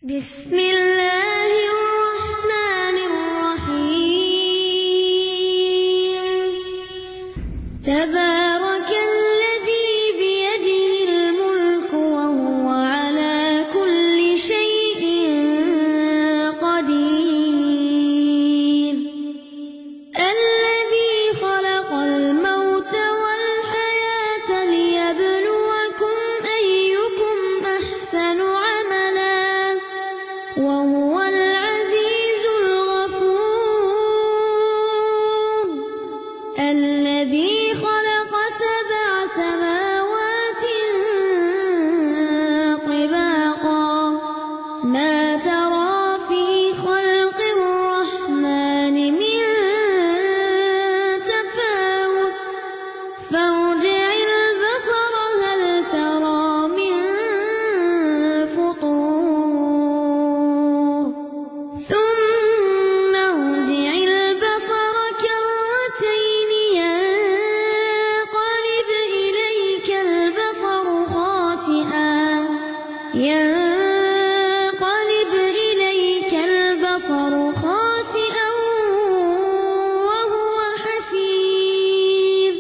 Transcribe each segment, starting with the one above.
بسم الله الرحمن الرحيم تبارك الذي بيده الملك وهو على كل شيء قدير الذي خلق الموت والحياة ليبلوكم أيكم أحسن عملا وهو العزيز الغفور الذي خلق 7 سماوات طباقا ما ترى في خلق الرحمن من تفاوت فارجع البصر هل ترى من فطور ثم ارجع البصر كرتين ينقلب إليك البصر خاسئا وهو حسير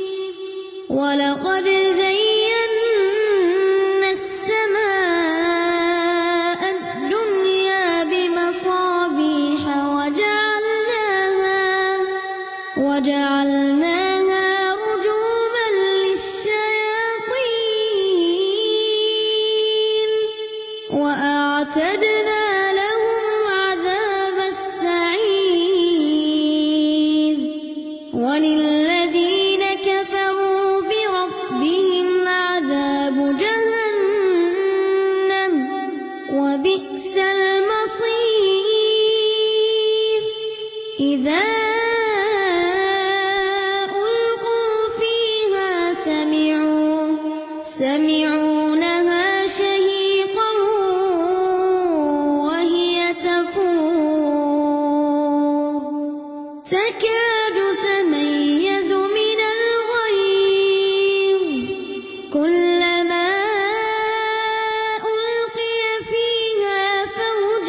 ولقد زينا السماء الدنيا بمصابيح وجعلناها رجوما للشياطين وأعتدنا لهم عذاب السعير وللذين كفروا بربهم عذاب جهنم وبئس المصير إذا ألقوا فيها سمعوا لها شهيقا وهي تفور تكاد تميز من الغيظ كلما ألقي فيها فوج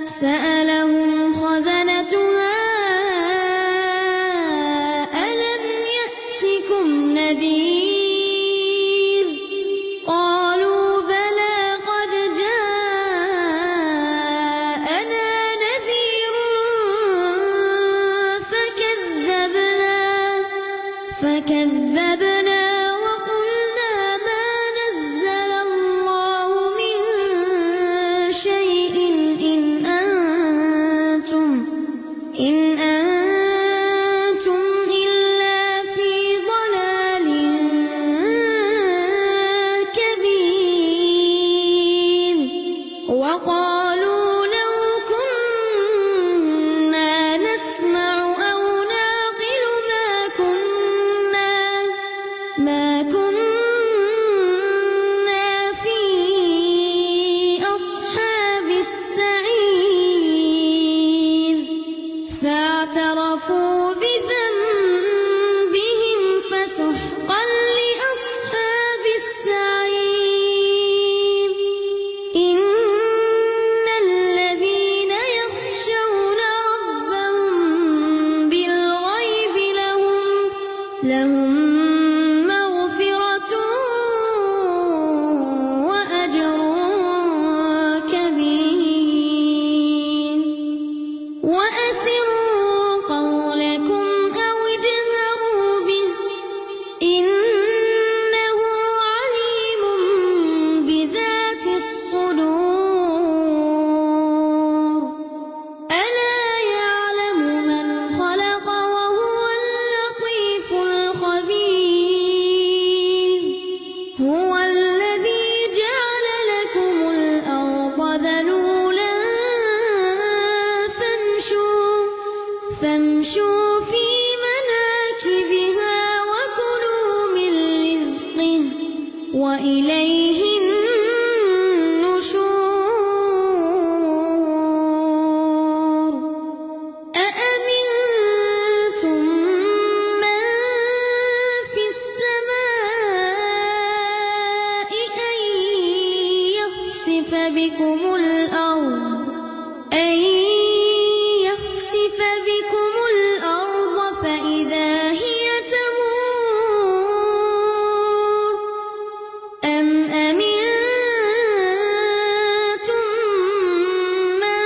سألهم خزنتها ألم يأتكم نذير قالوا بلى قد جاءنا نذير فكذبنا وقلنا ما نزل الله من شيء إن أنتم إلا في ضلال كبير وقالوا لو كنا نسمع أو نعقل ما كنا في أصحاب السعير فاعترفوا بذنبهم فسحقا لأصحاب السعير إن الذين يخشون ربهم بالغيب لهم مغفرة وأجر كبير وأسروا قولكم أو اجهروا به إنه عليم بذات الصدور ألا يعلم من خلق وهو اللطيف الخبير هو الذي جعل لكم الأرض ذلولا فامشوا في مناكبها وكلوا من رزقه وإليه النشور أأمنتم من في السماء بكم الأرض فإذا هي تمور أم أمنتم من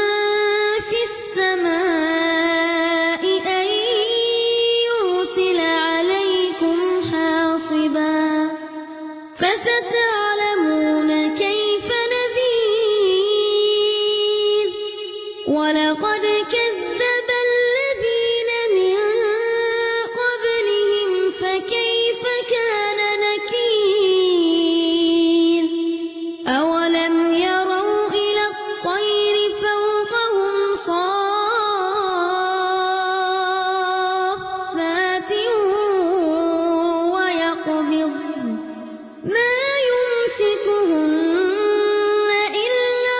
في السماء أن يرسل عليكم حاصبا فستعلمون كيف نذير ولقد كذب الذين من قبلهم فكيف كان نكير أولم يروا إلى الطير فوقهم صافات ويقبضن ما يمسكهن إلا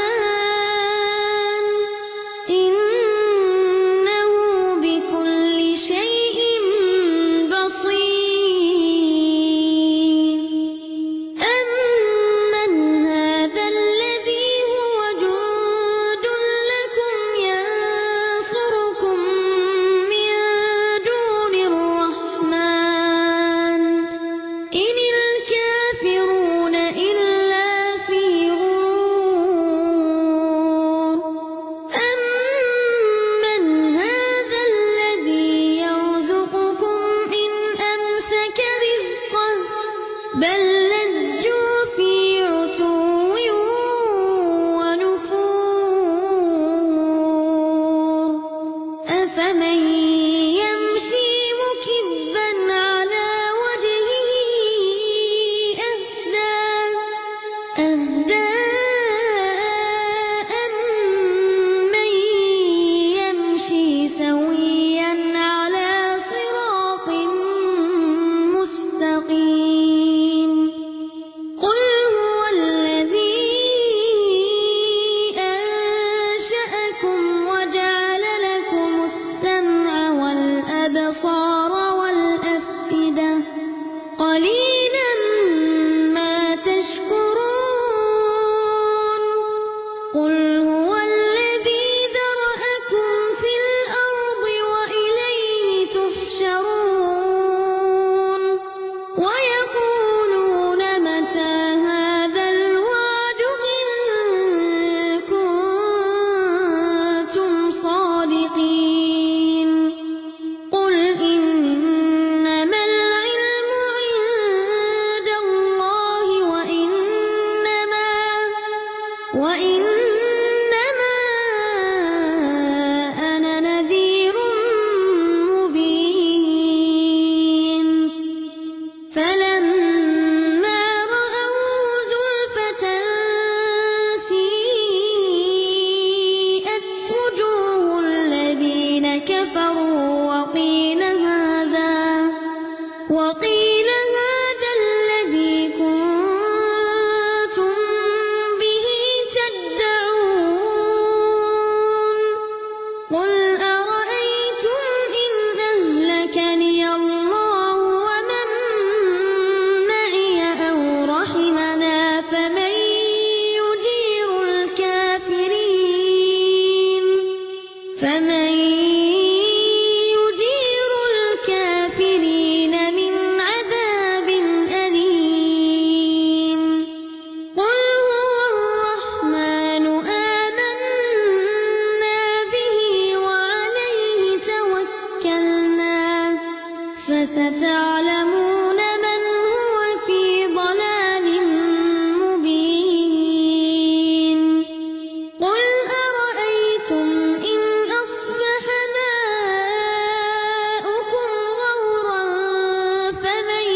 الرحمن إنه بكل شيء بصير أمن هذا الذي هو جند لكم ينصركم من دون الرحمن إن الكافرون إلا في غرور أمن هذا الذي يرزقكم إن أمسك رزقه بل لجوا في عتو ونفور أفمن يمشي مكبا على وجهه أهدى أمن يمشي سويا على صراط مستقيم قل هو الذي أنشأكم وجعل لكم السمع والأبصار والأفئدة قليلا ما تشكرون قل هو الذي ذرأكم في الأرض وإليه تحشرون ويقولون متى هذا الوعد إن كنتم صادقين قل إنما العلم عند الله وإنما أنا نذير مبين فلما رأوه زلفة سيئت وجوه الذين كفروا وقيل هذا الذي كنتم به تدعون قل أرأيتم إن أهلكني الله ومن معي أو رحمنا فمن يجير الكافرين من عذاب أليم قل هو الرحمن آمنا به وعليه توكلنا فستعلمون من هو في ضلال مبين قل أرأيتم إن أصبح ماؤكم غورا فمن